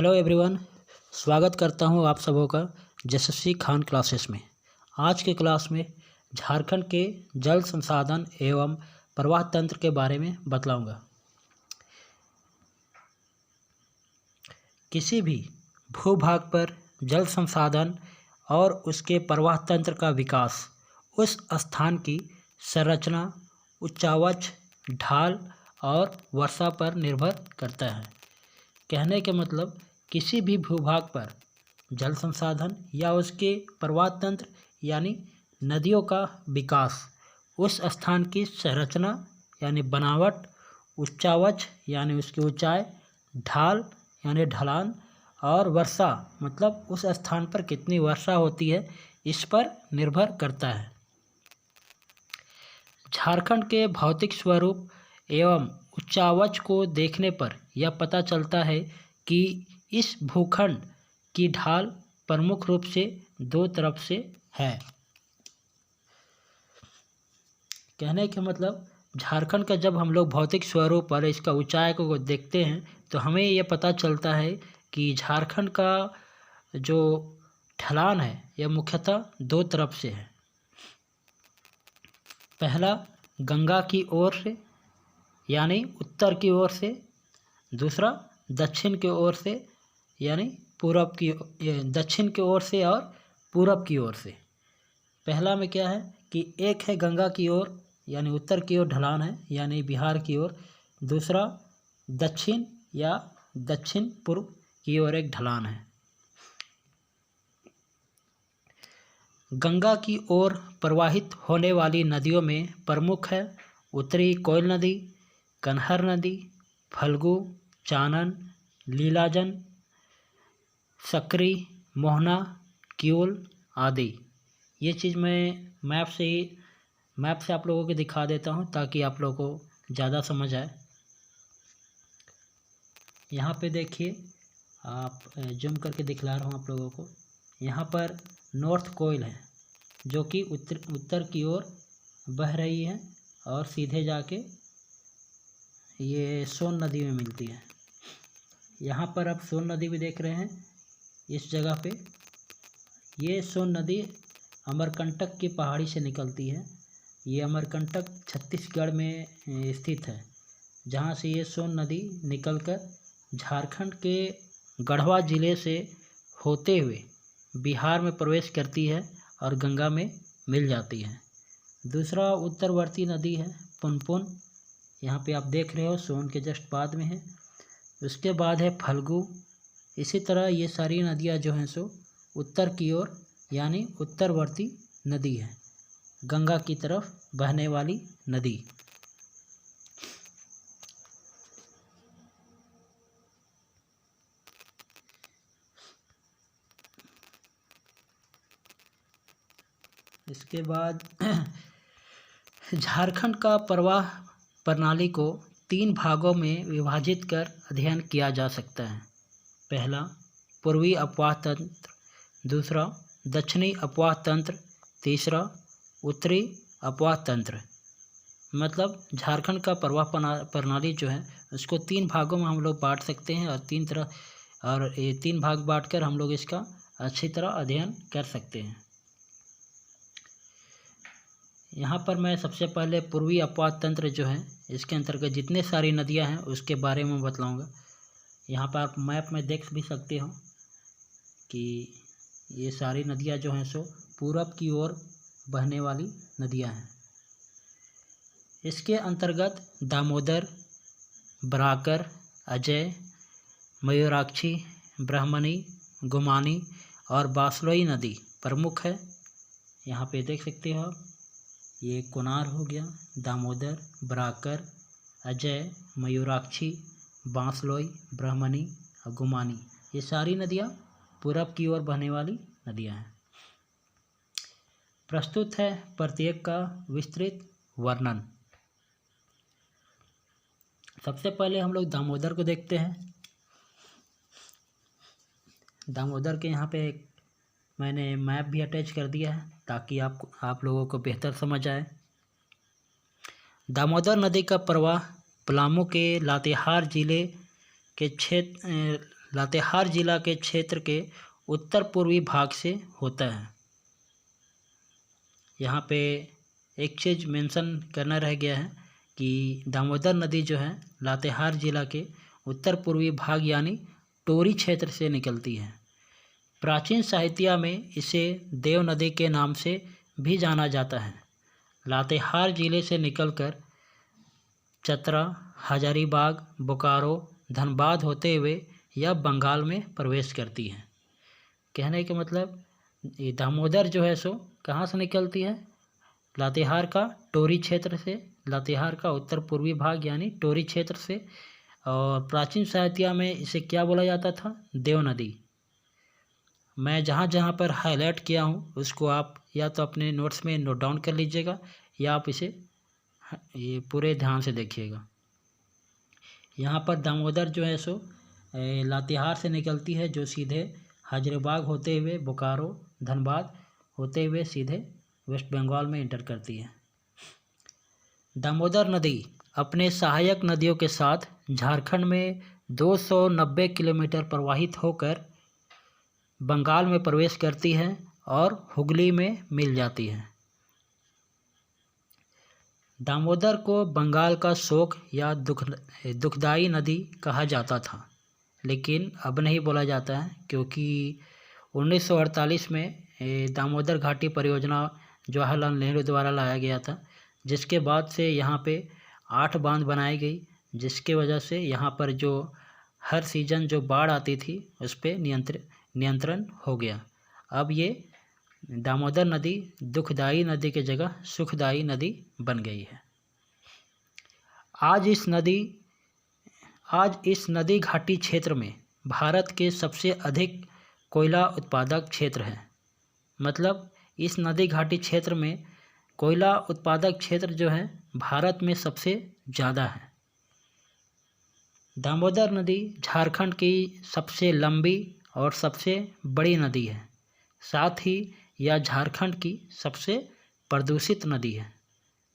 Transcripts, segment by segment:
Hello everyone, स्वागत करता हूं आप सबों का यशस्वी खान क्लासेस में। आज के क्लास में झारखंड के जल संसाधन एवं प्रवाह तंत्र के बारे में बतलाऊंगा। किसी भी भूभाग पर जल संसाधन और उसके प्रवाह तंत्र का विकास उस स्थान की संरचना, उच्चावच, ढाल और वर्षा पर निर्भर करता है। कहने के मतलब किसी भी भूभाग पर जल संसाधन या उसके प्रवाह तंत्र यानी नदियों का विकास उस स्थान की संरचना यानी बनावट, उच्चावच यानी उसकी ऊंचाई, ढाल यानी ढलान और वर्षा मतलब उस स्थान पर कितनी वर्षा होती है, इस पर निर्भर करता है। झारखंड के भौतिक स्वरूप एवं उच्चावच को देखने पर यह पता चलता है कि इस भूखंड की ढाल प्रमुख रूप से दो तरफ से है। कहने के मतलब झारखंड का जब हम लोग भौतिक स्वरूप और इसका ऊंचाई को देखते हैं तो हमें यह पता चलता है कि झारखंड का जो ढलान है यह मुख्यतः दो तरफ से है। पहला गंगा की ओर से यानी उत्तर की ओर से, दूसरा दक्षिण की ओर से यानी दक्षिण की ओर से और पूरब की ओर से। पहला में क्या है कि एक है गंगा की ओर यानी उत्तर की ओर ढलान है यानी बिहार की ओर, दूसरा दक्षिण या दक्षिण पूर्व की ओर एक ढलान है। गंगा की ओर प्रवाहित होने वाली नदियों में प्रमुख है उत्तरी कोयल नदी, कनहर नदी, फल्गु, चानन, लीलाजन, सकरी, मोहना, क्यूल आदि। ये चीज़ मैं मैप से आप लोगों को दिखा देता हूँ ताकि आप लोगों को ज़्यादा समझ आए। यहाँ पे देखिए, आप जूम करके दिखला रहा हूँ आप लोगों को। यहाँ पर नॉर्थ कोयल है जो कि उत्तर की ओर बह रही है और सीधे जाके ये सोन नदी में मिलती है। यहाँ पर आप सोन नदी भी देख रहे हैं। इस जगह पे ये सोन नदी अमरकंटक की पहाड़ी से निकलती है। ये अमरकंटक छत्तीसगढ़ में स्थित है, जहाँ से ये सोन नदी निकलकर झारखंड के गढ़वा ज़िले से होते हुए बिहार में प्रवेश करती है और गंगा में मिल जाती है। दूसरा उत्तरवर्ती नदी है पुनपुन, यहाँ पे आप देख रहे हो सोन के जस्ट बाद में है। उसके बाद है फल्गु। इसी तरह ये सारी नदियाँ जो हैं सो उत्तर की ओर यानी उत्तरवर्ती नदी है, गंगा की तरफ बहने वाली नदी। इसके बाद झारखंड का प्रवाह प्रणाली को 3 भागों में विभाजित कर अध्ययन किया जा सकता है। पहला पूर्वी अपवाह तंत्र, दूसरा दक्षिणी अपवाह तंत्र, तीसरा उत्तरी अपवाह तंत्र। मतलब झारखंड का प्रवाह प्रणाली जो है उसको 3 भागों में हम लोग बांट सकते हैं और ये 3 भाग बांटकर हम लोग इसका अच्छी तरह अध्ययन कर सकते हैं। यहाँ पर मैं सबसे पहले पूर्वी अपवाह तंत्र जो है इसके अंतर्गत जितने सारी नदियाँ हैं उसके बारे में बतलाऊँगा। यहाँ पर आप मैप में देख भी सकते हो कि ये सारी नदियाँ जो हैं सो पूरब की ओर बहने वाली नदियाँ हैं। इसके अंतर्गत दामोदर, बराकर, अजय, मयूराक्षी, ब्राह्मणी, गुमानी और बासलोई नदी प्रमुख है। यहाँ पे देख सकते हो, ये कोनार हो गया, दामोदर, बराकर, अजय, मयूराक्षी, बांसलोई, ब्राह्मणी और गुमानी, ये सारी नदियाँ पूरब की ओर बहने वाली नदियाँ हैं। प्रस्तुत है प्रत्येक का विस्तृत वर्णन। सबसे पहले हम लोग दामोदर को देखते हैं। दामोदर के यहाँ पे मैंने मैप भी अटैच कर दिया है ताकि आप लोगों को बेहतर समझ आए। दामोदर नदी का प्रवाह पलामू के लातेहार जिले के लातेहार जिला के क्षेत्र के उत्तर पूर्वी भाग से होता है। यहाँ पे एक चीज़ मेंशन करना रह गया है कि दामोदर नदी जो है लातेहार जिला के उत्तर पूर्वी भाग यानी टोरी क्षेत्र से निकलती है। प्राचीन साहित्य में इसे देव नदी के नाम से भी जाना जाता है। लातेहार जिले से निकलकर चतरा, हजारीबाग, बोकारो, धनबाद होते हुए यह बंगाल में प्रवेश करती है। कहने का मतलब ये दामोदर जो है सो कहाँ से निकलती है? लातेहार का टोरी क्षेत्र से, लातेहार का उत्तर पूर्वी भाग यानी टोरी क्षेत्र से। और प्राचीन साहित्य में इसे क्या बोला जाता था? देव नदी। मैं जहाँ जहाँ पर हाईलाइट किया हूँ उसको आप या तो अपने नोट्स में नोट डाउन कर लीजिएगा या आप इसे ये पूरे ध्यान से देखिएगा। यहाँ पर दामोदर जो है सो लातेहार से निकलती है, जो सीधे हजारीबाग होते हुए बोकारो, धनबाद होते हुए सीधे वेस्ट बंगाल में इंटर करती है। दामोदर नदी अपने सहायक नदियों के साथ झारखंड में 290 किलोमीटर प्रवाहित होकर बंगाल में प्रवेश करती है और हुगली में मिल जाती है। दामोदर को बंगाल का शोक या दुखदाई नदी कहा जाता था, लेकिन अब नहीं बोला जाता है क्योंकि 1948 में दामोदर घाटी परियोजना जवाहरलाल नेहरू द्वारा लाया गया था, जिसके बाद से यहाँ पे 8 बांध बनाई गई, जिसके वजह से यहाँ पर जो हर सीज़न जो बाढ़ आती थी उस पर नियंत्रण हो गया। अब ये दामोदर नदी दुखदाई नदी के जगह सुखदाई नदी बन गई है। आज इस नदी घाटी क्षेत्र में भारत के सबसे अधिक कोयला उत्पादक क्षेत्र है। मतलब इस नदी घाटी क्षेत्र में कोयला उत्पादक क्षेत्र जो है भारत में सबसे ज़्यादा है। दामोदर नदी झारखंड की सबसे लंबी और सबसे बड़ी नदी है। साथ ही यह झारखंड की सबसे प्रदूषित नदी है।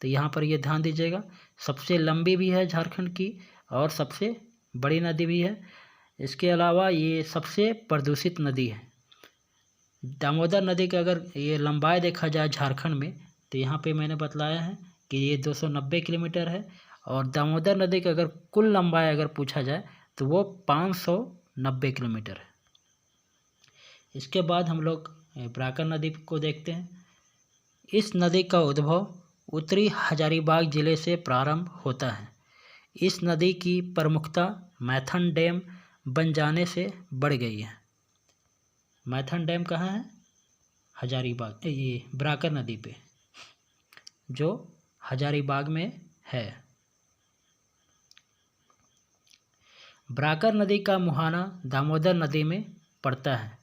तो यहाँ पर ये ध्यान दीजिएगा, सबसे लंबी भी है झारखंड की और सबसे बड़ी नदी भी है। इसके अलावा ये सबसे प्रदूषित नदी है। दामोदर नदी का अगर ये लंबाई देखा जाए झारखंड में तो यहाँ पे मैंने बतलाया है कि ये 290 किलोमीटर है, और दामोदर नदी का अगर कुल लंबाई अगर पूछा जाए तो वो 590 किलोमीटर है। इसके बाद हम लोग ब्राकर नदी को देखते हैं। इस नदी का उद्भव उत्तरी हजारीबाग जिले से प्रारंभ होता है। इस नदी की प्रमुखता मैथन डैम बन जाने से बढ़ गई है। मैथन डैम कहाँ है? हजारीबाग, ये ब्राकर नदी पे, जो हजारीबाग में है। ब्राकर नदी का मुहाना दामोदर नदी में पड़ता है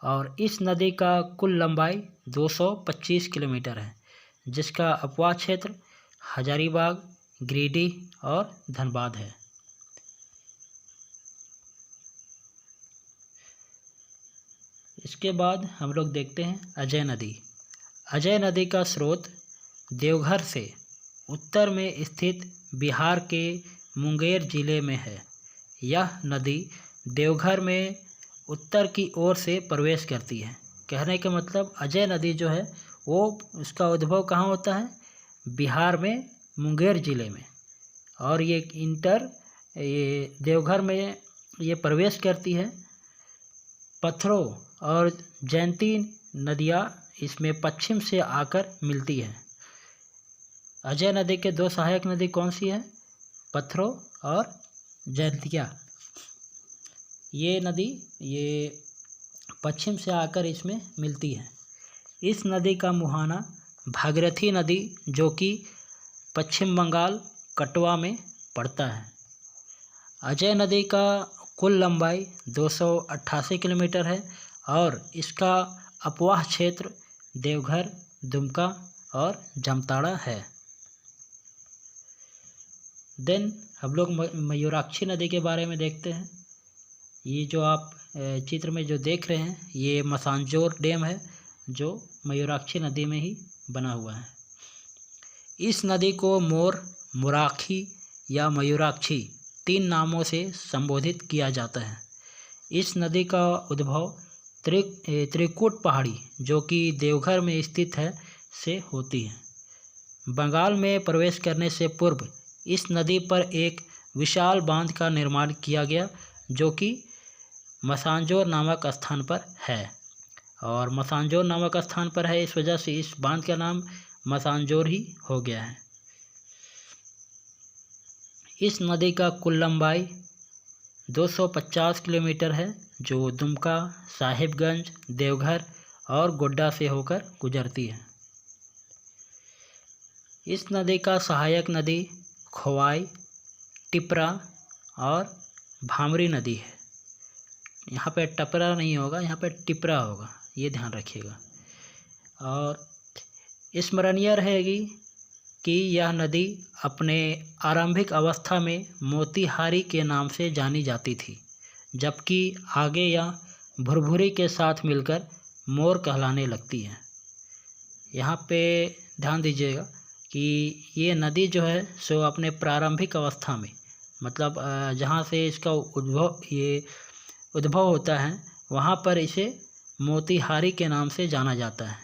और इस नदी का कुल लंबाई 225 किलोमीटर है, जिसका अपवाह क्षेत्र हजारीबाग, गिरिडीह और धनबाद है। इसके बाद हम लोग देखते हैं अजय नदी। अजय नदी का स्रोत देवघर से उत्तर में स्थित बिहार के मुंगेर जिले में है। यह नदी देवघर में उत्तर की ओर से प्रवेश करती है। कहने का मतलब अजय नदी जो है वो उसका उद्भव कहाँ होता है? बिहार में मुंगेर जिले में, और ये देवघर में ये प्रवेश करती है। पत्थरों और जयंती नदियाँ इसमें पश्चिम से आकर मिलती है। अजय नदी के 2 सहायक नदी कौन सी है? पत्थरों और जयंतिया। ये नदी ये पश्चिम से आकर इसमें मिलती है। इस नदी का मुहाना भागीरथी नदी, जो कि पश्चिम बंगाल कटवा में पड़ता है। अजय नदी का कुल लंबाई 288 किलोमीटर है और इसका अपवाह क्षेत्र देवघर, दुमका और जामताड़ा है। देन हम लोग मयूराक्षी नदी के बारे में देखते हैं। ये जो आप चित्र में जो देख रहे हैं ये मसांजोर डैम है, जो मयूराक्षी नदी में ही बना हुआ है। इस नदी को मोर, मुराखी या मयूराक्षी 3 नामों से संबोधित किया जाता है। इस नदी का उद्भव त्रिकुट पहाड़ी जो कि देवघर में स्थित है से होती है। बंगाल में प्रवेश करने से पूर्व इस नदी पर एक विशाल बांध का निर्माण किया गया जो कि मसांजोर नामक स्थान पर है, और मसांजोर नामक स्थान पर है इस वजह से इस बांध का नाम मसांजोर ही हो गया है। इस नदी का कुल लंबाई 250 किलोमीटर है जो दुमका, साहिबगंज, देवघर और गोड्डा से होकर गुजरती है। इस नदी का सहायक नदी खोवाई, टिपरा और भामरी नदी है। यहाँ पे टपरा नहीं होगा, यहाँ पे टिपरा होगा, ये ध्यान रखिएगा। और स्मरणीय रहेगी कि यह नदी अपने आरंभिक अवस्था में मोतीहारी के नाम से जानी जाती थी, जबकि आगे यह भुरभुरी के साथ मिलकर मोर कहलाने लगती है। यहाँ पे ध्यान दीजिएगा कि ये नदी जो है सो अपने प्रारंभिक अवस्था में, मतलब जहाँ से इसका उद्भव होता है वहाँ पर इसे मोतीहारी के नाम से जाना जाता है,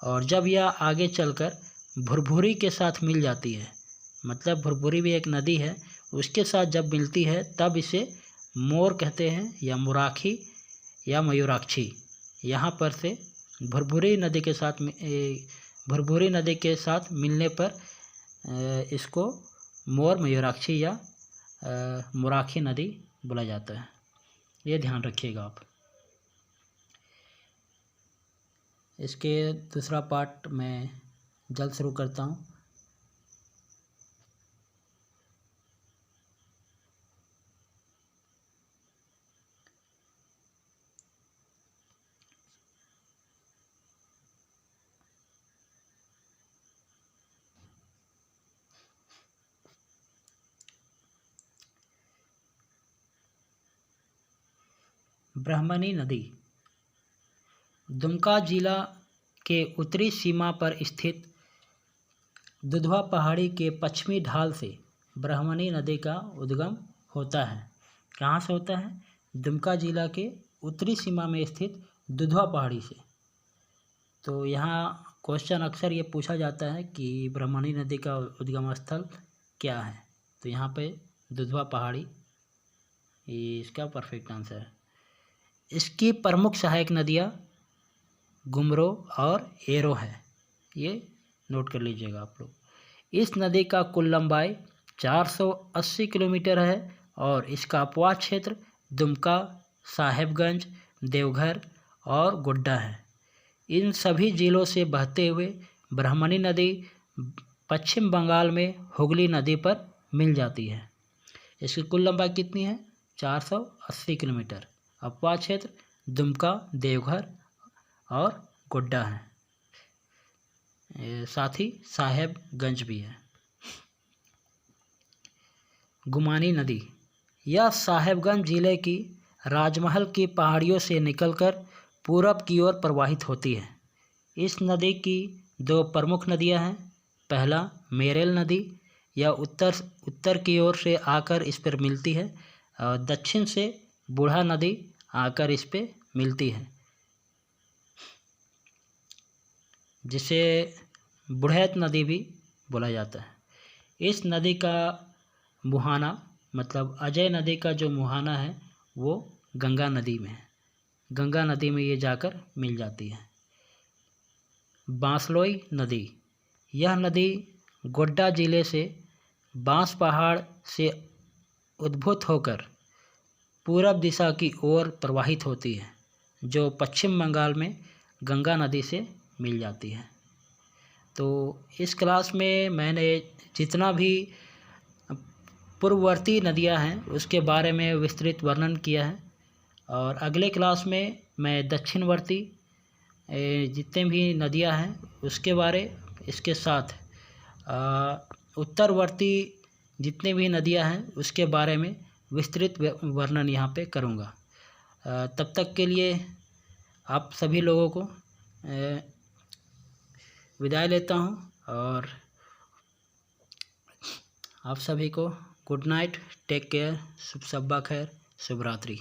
और जब यह आगे चलकर भुरभुरी के साथ मिल जाती है, मतलब भुरभुरी भी एक नदी है, उसके साथ जब मिलती है तब इसे मोर कहते हैं या मुराखी या मयूराक्षी। यहाँ पर से भुरभुरी नदी के साथ मिलने पर इसको मोर, मयूराक्षी या मुराखी नदी बोला जाता है। ये ध्यान रखिएगा आप। इसके दूसरा पार्ट मैं जल्द शुरू करता हूँ। ब्राह्मणी नदी दुमका जिला के उत्तरी सीमा पर स्थित दुधवा पहाड़ी के पश्चिमी ढाल से ब्राह्मणी नदी का उद्गम होता है। कहाँ से होता है? दुमका जिला के उत्तरी सीमा में स्थित दुधवा पहाड़ी से। तो यहाँ क्वेश्चन अक्सर ये पूछा जाता है कि ब्राह्मणी नदी का उद्गम स्थल क्या है, तो यहाँ पे दुधवा पहाड़ी इसका परफेक्ट आंसर है। इसकी प्रमुख सहायक नदियाँ गुमरो और एरो है, ये नोट कर लीजिएगा आप लोग। इस नदी का कुल लंबाई 480 किलोमीटर है और इसका अपवाह क्षेत्र दुमका, साहेबगंज, देवघर और गोड्डा है। इन सभी जिलों से बहते हुए ब्राह्मणी नदी पश्चिम बंगाल में हुगली नदी पर मिल जाती है। इसकी कुल लंबाई कितनी है? 480 किलोमीटर। अपवाह क्षेत्र दुमका, देवघर और गोड्डा है, साथ ही साहेबगंज भी है। गुमानी नदी, यह साहेबगंज जिले की राजमहल की पहाड़ियों से निकलकर पूरब की ओर प्रवाहित होती है। इस नदी की दो प्रमुख नदियां हैं। पहला मेरेल नदी, यह उत्तर की ओर से आकर इस पर मिलती है, और दक्षिण से बूढ़ा नदी आकर इस पे मिलती है, जिसे बुढ़ैत नदी भी बोला जाता है। इस नदी का मुहाना, मतलब अजय नदी का जो मुहाना है वो गंगा नदी में है। गंगा नदी में ये जाकर मिल जाती है। बांसलोई नदी, यह नदी गोड्डा जिले से बांस पहाड़ से उद्भूत होकर पूरब दिशा की ओर प्रवाहित होती है, जो पश्चिम बंगाल में गंगा नदी से मिल जाती है। तो इस क्लास में मैंने जितना भी पूर्ववर्ती नदियां हैं उसके बारे में विस्तृत वर्णन किया है, और अगले क्लास में मैं दक्षिणवर्ती जितने भी नदियां हैं उसके बारे, इसके साथ उत्तरवर्ती जितने भी नदियां हैं उसके बारे में विस्तृत वर्णन यहाँ पे करूँगा। तब तक के लिए आप सभी लोगों को विदाई लेता हूँ, और आप सभी को गुड नाइट, टेक केयर, शुभ सब्बा खैर, शुभ रात्रि।